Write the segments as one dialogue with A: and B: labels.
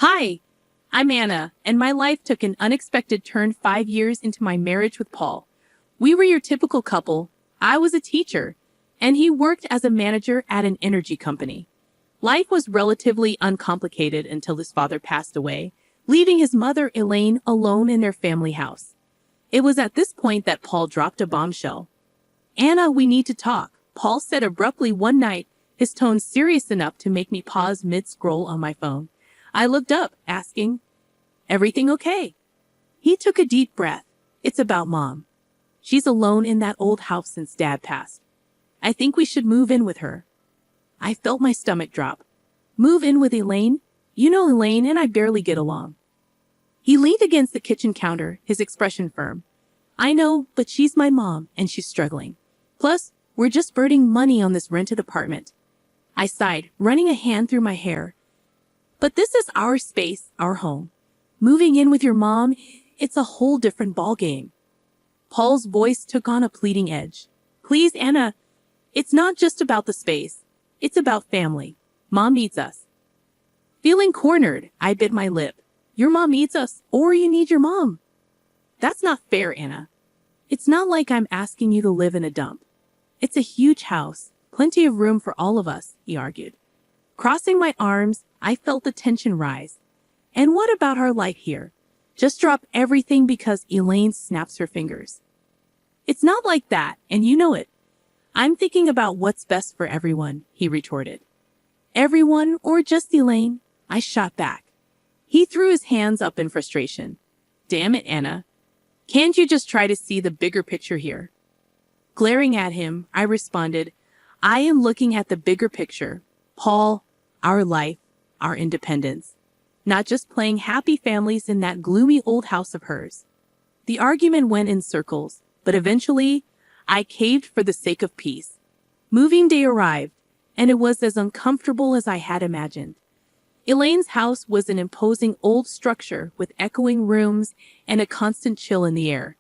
A: Hi, I'm Anna, and my life took an unexpected turn 5 years into my marriage with Paul. We were your typical couple. I was a teacher, and he worked as a manager at an energy company. Life was relatively uncomplicated until his father passed away, leaving his mother, Elaine, alone in their family house. It was at this point that Paul dropped a bombshell. Anna, we need to talk, Paul said abruptly one night, his tone serious enough to make me pause mid-scroll on my phone. I looked up, asking, "Everything okay?" He took a deep breath. "It's about Mom. She's alone in that old house since Dad passed. I think we should move in with her." I felt my stomach drop. Move in with Elaine? You know Elaine and I barely get along. He leaned against the kitchen counter, his expression firm. "I know, but she's my mom, and she's struggling. Plus, we're just burning money on this rented apartment." I sighed, running a hand through my hair. "But this is our space, our home. Moving in with your mom, it's a whole different ballgame." Paul's voice took on a pleading edge. "Please, Anna, it's not just about the space. It's about family. Mom needs us." Feeling cornered, I bit my lip. "Your mom needs us, or you need your mom." "That's not fair, Anna. It's not like I'm asking you to live in a dump. It's a huge house, plenty of room for all of us," he argued. Crossing my arms, I felt the tension rise. "And what about our life here? Just drop everything because Elaine snaps her fingers." "It's not like that, and you know it. I'm thinking about what's best for everyone," he retorted. "Everyone or just Elaine?" I shot back. He threw his hands up in frustration. "Damn it, Anna. Can't you just try to see the bigger picture here?" Glaring at him, I responded, "I am looking at the bigger picture. Paul, our life, our independence. Not just playing happy families in that gloomy old house of hers." The argument went in circles, but eventually, I caved for the sake of peace. Moving day arrived, and it was as uncomfortable as I had imagined. Elaine's house was an imposing old structure with echoing rooms and a constant chill in the air.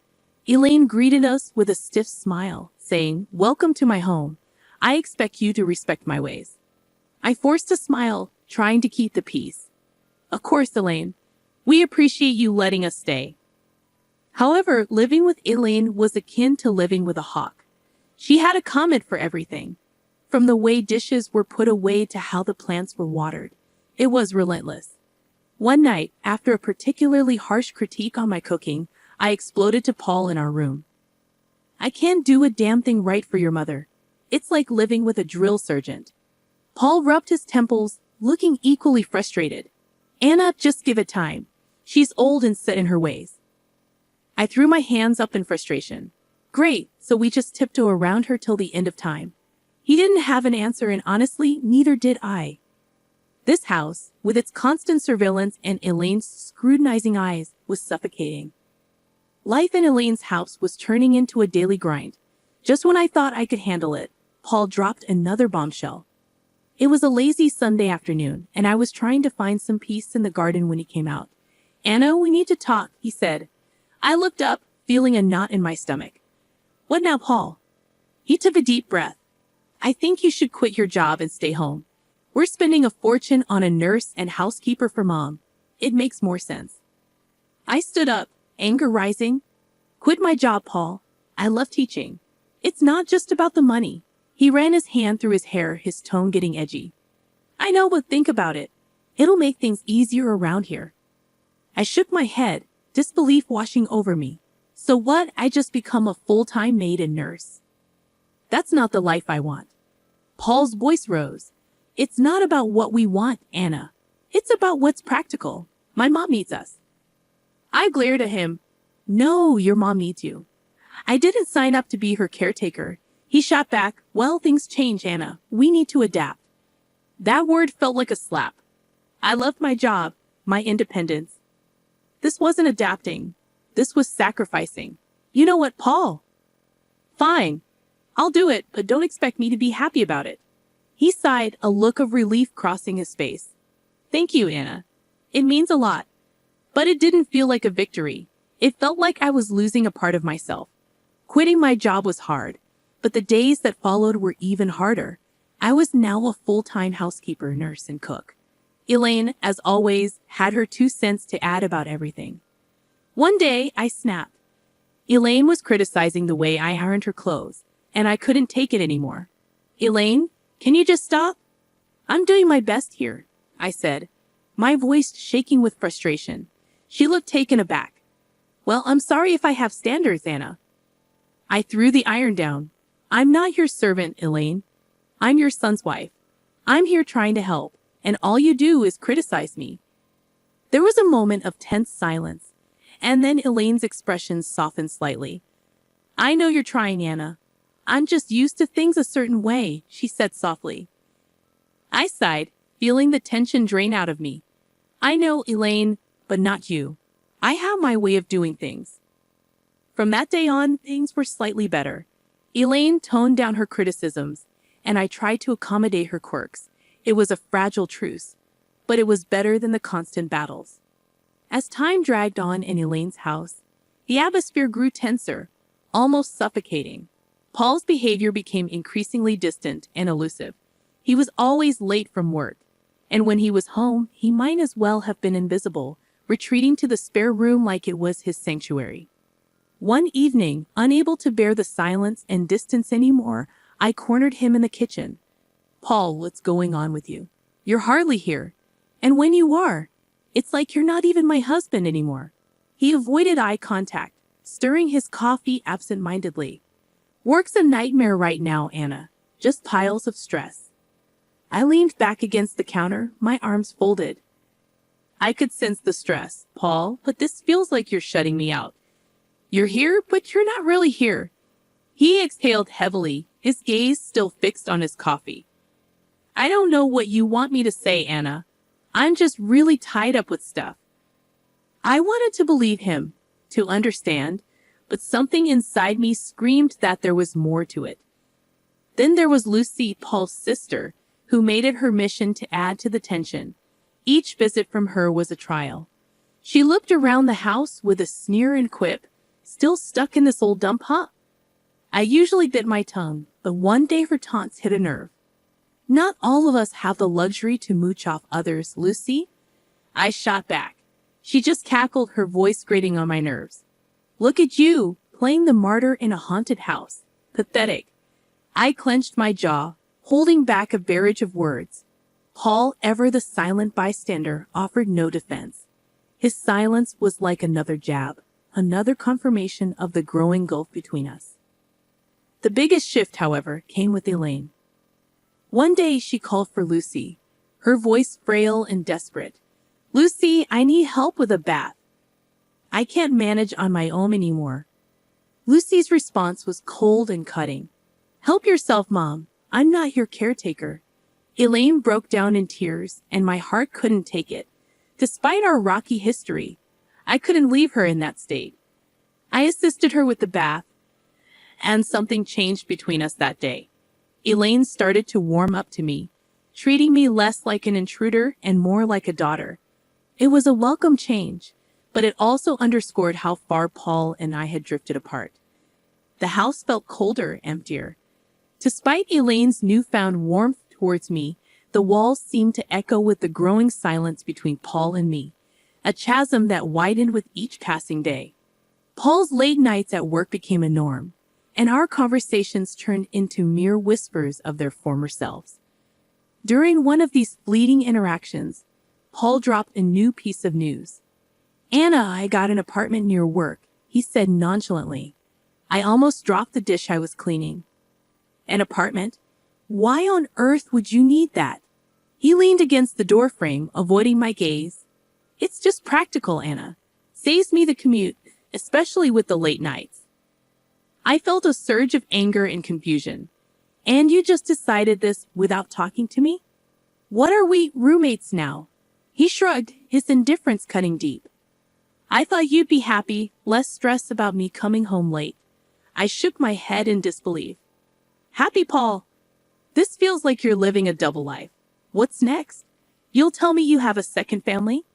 A: Elaine greeted us with a stiff smile, saying, "Welcome to my home. I expect you to respect my ways." I forced a smile, trying to keep the peace. "Of course, Elaine. We appreciate you letting us stay." However, living with Elaine was akin to living with a hawk. She had a comment for everything, from the way dishes were put away to how the plants were watered. It was relentless. One night, after a particularly harsh critique on my cooking, I exploded to Paul in our room. "I can't do a damn thing right for your mother. It's like living with a drill sergeant." Paul rubbed his temples, looking equally frustrated. "Anna, just give it time. She's old and set in her ways." I threw my hands up in frustration. "Great, so we just tiptoe around her till the end of time." He didn't have an answer, and honestly, neither did I. This house, with its constant surveillance and Elaine's scrutinizing eyes, was suffocating. Life in Elaine's house was turning into a daily grind. Just when I thought I could handle it, Paul dropped another bombshell. It was a lazy Sunday afternoon, and I was trying to find some peace in the garden when he came out. "Anna, we need to talk," he said. I looked up, feeling a knot in my stomach. "What now, Paul?" He took a deep breath. "I think you should quit your job and stay home. We're spending a fortune on a nurse and housekeeper for Mom. It makes more sense." I stood up, anger rising. "Quit my job, Paul. I love teaching. It's not just about the money." He ran his hand through his hair, his tone getting edgy. "I know, but think about it. It'll make things easier around here." I shook my head, disbelief washing over me. "So what? I just become a full-time maid and nurse? That's not the life I want." Paul's voice rose. "It's not about what we want, Anna. It's about what's practical. My mom needs us." I glared at him. "No, your mom needs you. I didn't sign up to be her caretaker." He shot back, "Well, things change, Anna. We need to adapt." That word felt like a slap. I loved my job, my independence. This wasn't adapting. This was sacrificing. "You know what, Paul? Fine. I'll do it, but don't expect me to be happy about it." He sighed, a look of relief crossing his face. "Thank you, Anna. It means a lot." But it didn't feel like a victory. It felt like I was losing a part of myself. Quitting my job was hard, but the days that followed were even harder. I was now a full-time housekeeper, nurse, and cook. Elaine, as always, had her 2 cents to add about everything. One day, I snapped. Elaine was criticizing the way I ironed her clothes, and I couldn't take it anymore. Elaine, can you just stop? I'm doing my best here, I said, my voice shaking with frustration. She looked taken aback. Well, I'm sorry if I have standards, Anna. I threw the iron down. I'm not your servant, Elaine. I'm your son's wife. I'm here trying to help, and all you do is criticize me. There was a moment of tense silence, and then Elaine's expression softened slightly. I know you're trying, Anna. I'm just used to things a certain way, she said softly. I sighed, feeling the tension drain out of me. I know, Elaine, but not you. I have my way of doing things. From that day on, things were slightly better. Elaine toned down her criticisms, and I tried to accommodate her quirks. It was a fragile truce, but it was better than the constant battles. As time dragged on in Elaine's house, the atmosphere grew tenser, almost suffocating. Paul's behavior became increasingly distant and elusive. He was always late from work, and when he was home, he might as well have been invisible, retreating to the spare room like it was his sanctuary. One evening, unable to bear the silence and distance anymore, I cornered him in the kitchen. Paul, what's going on with you? You're hardly here. And when you are, it's like you're not even my husband anymore. He avoided eye contact, stirring his coffee absent-mindedly. Work's a nightmare right now, Anna. Just piles of stress. I leaned back against the counter, my arms folded. I could sense the stress, Paul, but this feels like you're shutting me out. You're here, but you're not really here. He exhaled heavily, his gaze still fixed on his coffee. I don't know what you want me to say, Anna. I'm just really tied up with stuff. I wanted to believe him, to understand, but something inside me screamed that there was more to it. Then there was Lucy, Paul's sister, who made it her mission to add to the tension. Each visit from her was a trial. She looked around the house with a sneer and quip. Still stuck in this old dump, huh? I usually bit my tongue, but one day her taunts hit a nerve. Not all of us have the luxury to mooch off others, Lucy. I shot back. She just cackled, her voice grating on my nerves. Look at you, playing the martyr in a haunted house. Pathetic. I clenched my jaw, holding back a barrage of words. Paul, ever the silent bystander, offered no defense. His silence was like another jab, another confirmation of the growing gulf between us. The biggest shift, however, came with Elaine. One day she called for Lucy, her voice frail and desperate. Lucy, I need help with a bath. I can't manage on my own anymore. Lucy's response was cold and cutting. Help yourself, Mom. I'm not your caretaker. Elaine broke down in tears, and my heart couldn't take it. Despite our rocky history, I couldn't leave her in that state. I assisted her with the bath, and something changed between us that day. Elaine started to warm up to me, treating me less like an intruder and more like a daughter. It was a welcome change, but it also underscored how far Paul and I had drifted apart. The house felt colder, emptier. Despite Elaine's newfound warmth towards me, the walls seemed to echo with the growing silence between Paul and me, a chasm that widened with each passing day. Paul's late nights at work became a norm, and our conversations turned into mere whispers of their former selves. During one of these fleeting interactions, Paul dropped a new piece of news. Anna, I got an apartment near work, he said nonchalantly. I almost dropped the dish I was cleaning. An apartment? Why on earth would you need that? He leaned against the doorframe, avoiding my gaze. It's just practical, Anna. Saves me the commute, especially with the late nights. I felt a surge of anger and confusion. And you just decided this without talking to me? What are we, roommates now? He shrugged, his indifference cutting deep. I thought you'd be happy, less stressed about me coming home late. I shook my head in disbelief. Happy, Paul? This feels like you're living a double life. What's next? You'll tell me you have a second family?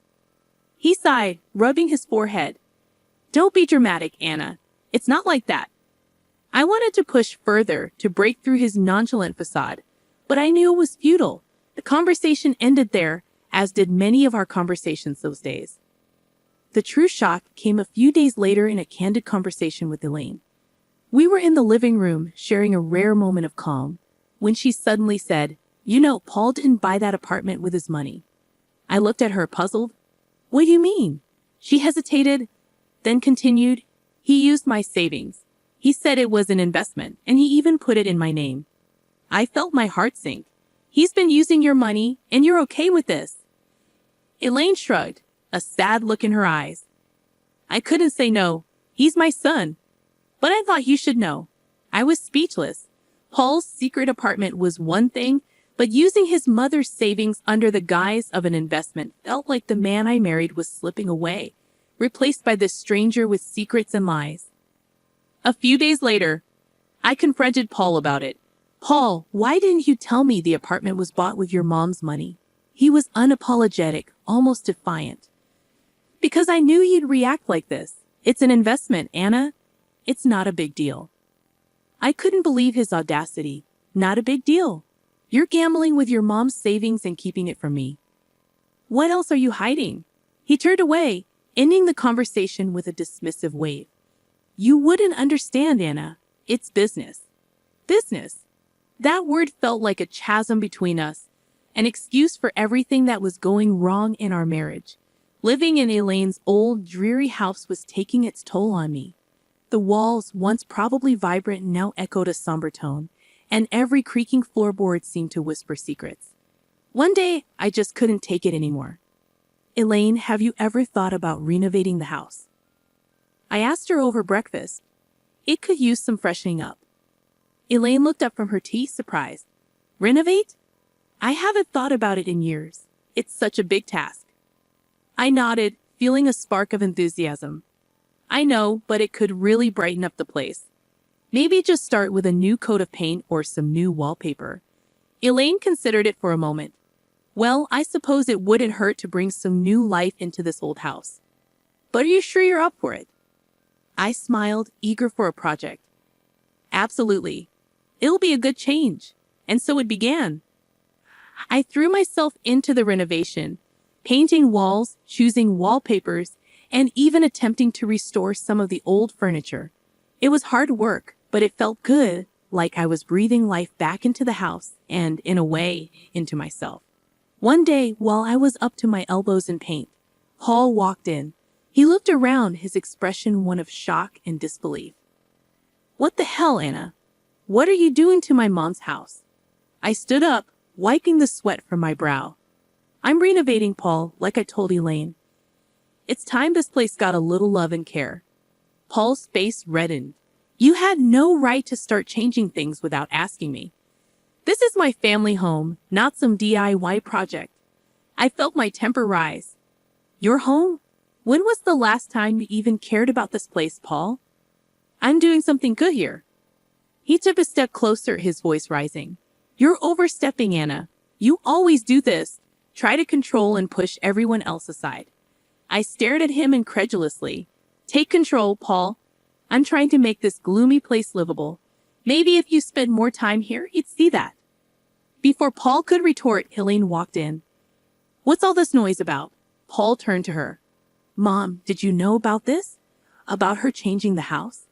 A: He sighed, rubbing his forehead. Don't be dramatic, Anna. It's not like that. I wanted to push further to break through his nonchalant facade, but I knew it was futile. The conversation ended there, as did many of our conversations those days. The true shock came a few days later in a candid conversation with Elaine. We were in the living room sharing a rare moment of calm when she suddenly said, "You know, Paul didn't buy that apartment with his money." I looked at her puzzled. "What do you mean?" She hesitated, then continued, "He used my savings. He said it was an investment, and he even put it in my name." I felt my heart sink. "He's been using your money, and you're okay with this?" Elaine shrugged, a sad look in her eyes. "I couldn't say no. He's my son. But I thought you should know." I was speechless. Paul's secret apartment was one thing, but using his mother's savings under the guise of an investment felt like the man I married was slipping away, replaced by this stranger with secrets and lies. A few days later, I confronted Paul about it. "Paul, why didn't you tell me the apartment was bought with your mom's money?" He was unapologetic, almost defiant. "Because I knew you'd react like this. It's an investment, Anna. It's not a big deal." I couldn't believe his audacity. "Not a big deal. You're gambling with your mom's savings and keeping it from me. What else are you hiding?" He turned away, ending the conversation with a dismissive wave. "You wouldn't understand, Anna. It's business." Business. That word felt like a chasm between us, an excuse for everything that was going wrong in our marriage. Living in Elaine's old, dreary house was taking its toll on me. The walls, once probably vibrant, now echoed a somber tone, and every creaking floorboard seemed to whisper secrets. One day, I just couldn't take it anymore. "Elaine, have you ever thought about renovating the house?" I asked her over breakfast. It could use some freshening up. Elaine looked up from her tea, surprised. "Renovate? I haven't thought about it in years. It's such a big task." I nodded, feeling a spark of enthusiasm. "I know, but it could really brighten up the place. Maybe just start with a new coat of paint or some new wallpaper." Elaine considered it for a moment. "Well, I suppose it wouldn't hurt to bring some new life into this old house. But are you sure you're up for it?" I smiled, eager for a project. "Absolutely. It'll be a good change." And so it began. I threw myself into the renovation, painting walls, choosing wallpapers, and even attempting to restore some of the old furniture. It was hard work, but it felt good, like I was breathing life back into the house and, in a way, into myself. One day, while I was up to my elbows in paint, Paul walked in. He looked around, his expression one of shock and disbelief. "What the hell, Anna? What are you doing to my mom's house?" I stood up, wiping the sweat from my brow. "I'm renovating, Paul, like I told Elaine. It's time this place got a little love and care." Paul's face reddened. "You had no right to start changing things without asking me. This is my family home, not some DIY project." I felt my temper rise. "Your home? When was the last time you even cared about this place, Paul? I'm doing something good here." He took a step closer, his voice rising. "You're overstepping, Anna. You always do this. Try to control and push everyone else aside." I stared at him incredulously. "Take control, Paul. I'm trying to make this gloomy place livable. Maybe if you spent more time here, you'd see that." Before Paul could retort, Elaine walked in. "What's all this noise about?" Paul turned to her. "Mom, did you know about this? About her changing the house?"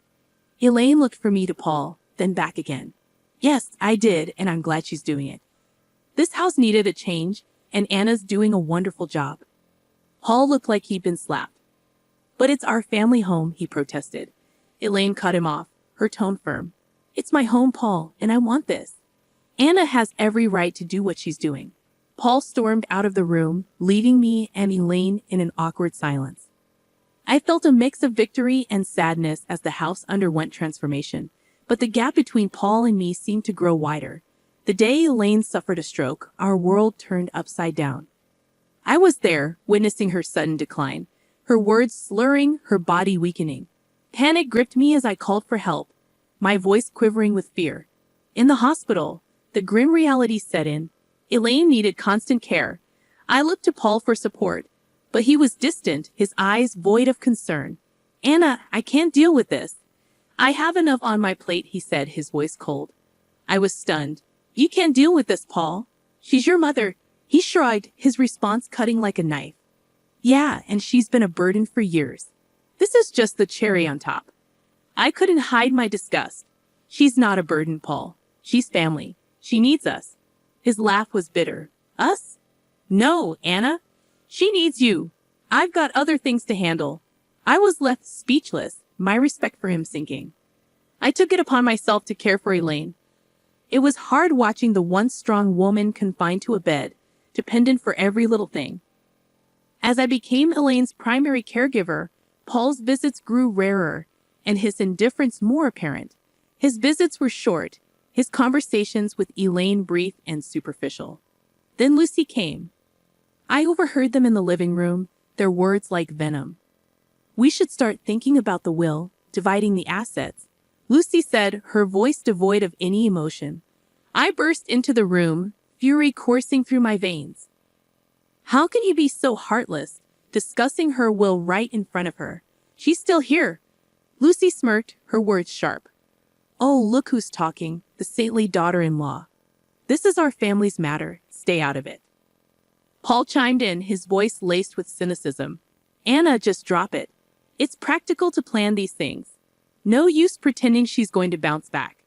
A: Elaine looked from me to Paul, then back again. "Yes, I did, and I'm glad she's doing it. This house needed a change, and Anna's doing a wonderful job." Paul looked like he'd been slapped. "But it's our family home," he protested. Elaine cut him off, her tone firm. "It's my home, Paul, and I want this. Anna has every right to do what she's doing." Paul stormed out of the room, leaving me and Elaine in an awkward silence. I felt a mix of victory and sadness as the house underwent transformation, but the gap between Paul and me seemed to grow wider. The day Elaine suffered a stroke, our world turned upside down. I was there, witnessing her sudden decline, her words slurring, her body weakening. Panic gripped me as I called for help, my voice quivering with fear. In the hospital, the grim reality set in. Elaine needed constant care. I looked to Paul for support, but he was distant, his eyes void of concern. "Anna, I can't deal with this." "I have enough on my plate," he said, his voice cold. I was stunned. "You can't deal with this, Paul. She's your mother. He shrugged, his response cutting like a knife. Yeah, and she's been a burden for years. This is just the cherry on top. I couldn't hide my disgust. She's not a burden, Paul. She's family. She needs us. His laugh was bitter. Us? No, Anna. She needs you. I've got other things to handle. I was left speechless, my respect for him sinking. I took it upon myself to care for Elaine. It was hard watching the once strong woman confined to a bed, dependent for every little thing. As I became Elaine's primary caregiver, Paul's visits grew rarer, and his indifference more apparent. His visits were short, his conversations with Elaine brief and superficial. Then Lucy came. I overheard them in the living room, their words like venom. We should start thinking about the will, dividing the assets, Lucy said, her voice devoid of any emotion. I burst into the room, fury coursing through my veins. How can you be so heartless, discussing her will right in front of her? She's still here. Lucy smirked, her words sharp. Oh, look who's talking, the saintly daughter-in-law. This is our family's matter, stay out of it. Paul chimed in, his voice laced with cynicism. Anna, just drop it. It's practical to plan these things. No use pretending she's going to bounce back.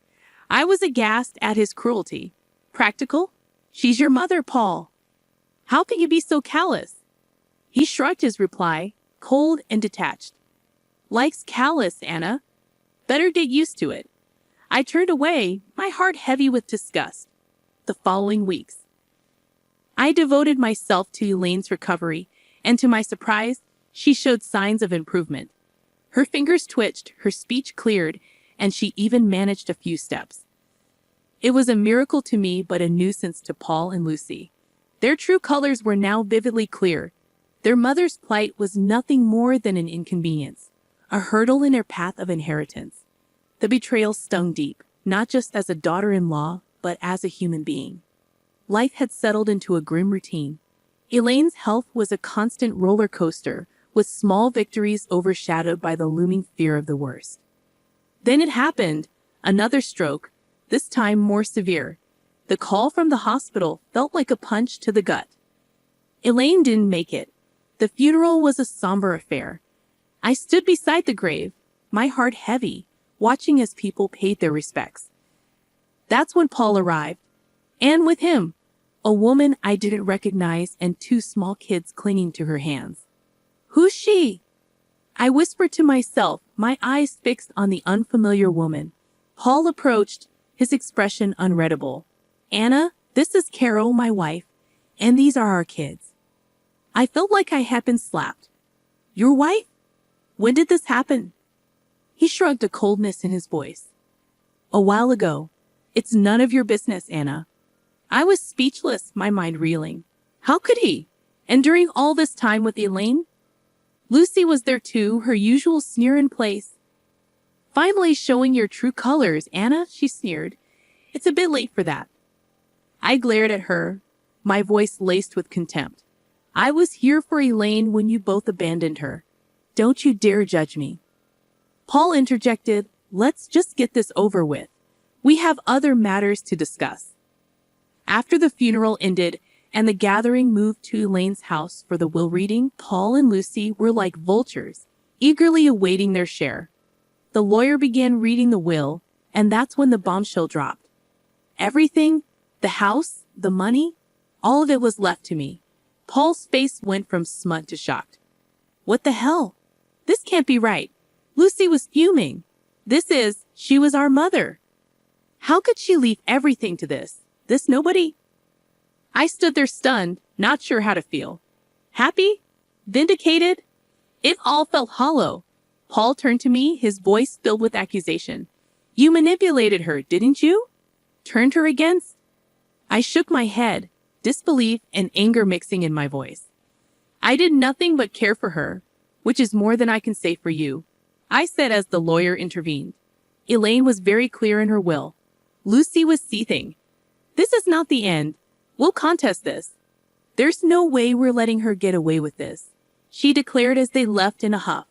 A: I was aghast at his cruelty. Practical? She's your mother, Paul. How can you be so callous? He shrugged his reply, cold and detached. Life's callous, Anna. Better get used to it. I turned away, my heart heavy with disgust. The following weeks, I devoted myself to Elaine's recovery, and to my surprise, she showed signs of improvement. Her fingers twitched, her speech cleared, and she even managed a few steps. It was a miracle to me, but a nuisance to Paul and Lucy. Their true colors were now vividly clear. Their mother's plight was nothing more than an inconvenience, a hurdle in their path of inheritance. The betrayal stung deep, not just as a daughter-in-law, but as a human being. Life had settled into a grim routine. Elaine's health was a constant roller coaster, with small victories overshadowed by the looming fear of the worst. Then it happened, another stroke, this time more severe. The call from the hospital felt like a punch to the gut. Elaine didn't make it. The funeral was a somber affair. I stood beside the grave, my heart heavy, watching as people paid their respects. That's when Paul arrived, and with him, a woman I didn't recognize and two small kids clinging to her hands. Who's she? I whispered to myself, my eyes fixed on the unfamiliar woman. Paul approached, his expression unreadable. Anna, this is Carol, my wife, and these are our kids. I felt like I had been slapped. Your wife? When did this happen? He shrugged, a coldness in his voice. A while ago. It's none of your business, Anna. I was speechless, my mind reeling. How could he? And during all this time with Elaine? Lucy was there too, her usual sneer in place. Finally showing your true colors, Anna, she sneered. It's a bit late for that. I glared at her, my voice laced with contempt. I was here for Elaine when you both abandoned her. Don't you dare judge me. Paul interjected, let's just get this over with. We have other matters to discuss. After the funeral ended and the gathering moved to Elaine's house for the will reading, Paul and Lucy were like vultures, eagerly awaiting their share. The lawyer began reading the will, and that's when the bombshell dropped. Everything, the house, the money, all of it was left to me. Paul's face went from smut to shocked. What the hell? This can't be right. Lucy was fuming. She was our mother. How could she leave everything to this nobody? I stood there stunned, not sure how to feel. Happy? Vindicated? It all felt hollow. Paul turned to me, his voice filled with accusation. You manipulated her, didn't you? Turned her against? I shook my head, disbelief and anger mixing in my voice. I did nothing but care for her, which is more than I can say for you, I said as the lawyer intervened. Elaine was very clear in her will. Lucy was seething. This is not the end. We'll contest this. There's no way we're letting her get away with this, she declared as they left in a huff.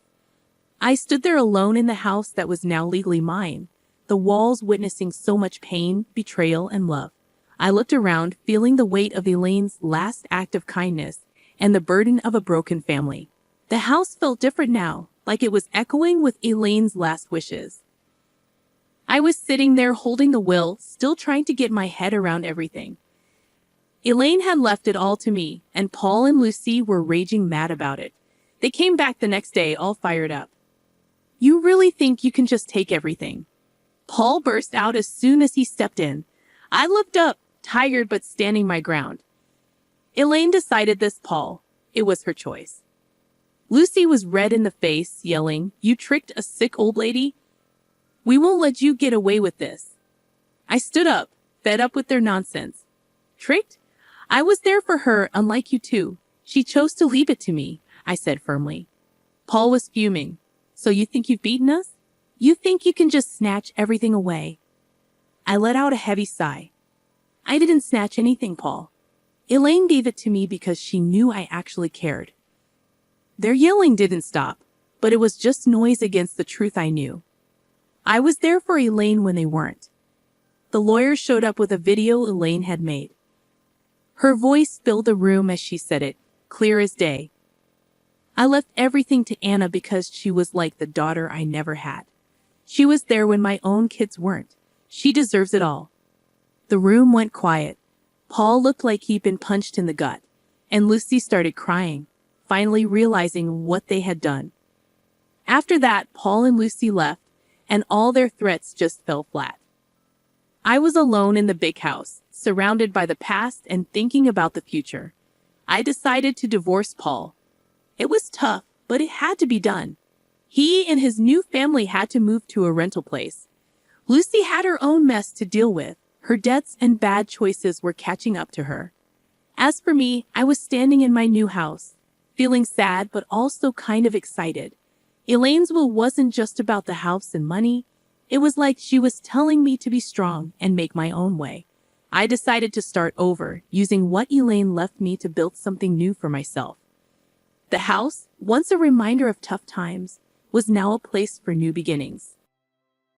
A: I stood there alone in the house that was now legally mine, the walls witnessing so much pain, betrayal, and love. I looked around, feeling the weight of Elaine's last act of kindness and the burden of a broken family. The house felt different now, like it was echoing with Elaine's last wishes. I was sitting there holding the will, still trying to get my head around everything. Elaine had left it all to me, and Paul and Lucy were raging mad about it. They came back the next day all fired up. "You really think you can just take everything?" Paul burst out as soon as he stepped in. I looked up, tired but standing my ground. Elaine decided this, Paul. It was her choice. Lucy was red in the face, yelling, "You tricked a sick old lady? We won't let you get away with this." I stood up, fed up with their nonsense. "Tricked? I was there for her, unlike you two. She chose to leave it to me," I said firmly. Paul was fuming. "So you think you've beaten us? You think you can just snatch everything away?" I let out a heavy sigh. "I didn't snatch anything, Paul. Elaine gave it to me because she knew I actually cared." Their yelling didn't stop, but it was just noise against the truth I knew. I was there for Elaine when they weren't. The lawyer showed up with a video Elaine had made. Her voice filled the room as she said it, clear as day. "I left everything to Anna because she was like the daughter I never had. She was there when my own kids weren't. She deserves it all." The room went quiet. Paul looked like he'd been punched in the gut, and Lucy started crying, finally realizing what they had done. After that, Paul and Lucy left, and all their threats just fell flat. I was alone in the big house, surrounded by the past and thinking about the future. I decided to divorce Paul. It was tough, but it had to be done. He and his new family had to move to a rental place. Lucy had her own mess to deal with. Her debts and bad choices were catching up to her. As for me, I was standing in my new house, feeling sad but also kind of excited. Elaine's will wasn't just about the house and money. It was like she was telling me to be strong and make my own way. I decided to start over, using what Elaine left me to build something new for myself. The house, once a reminder of tough times, was now a place for new beginnings.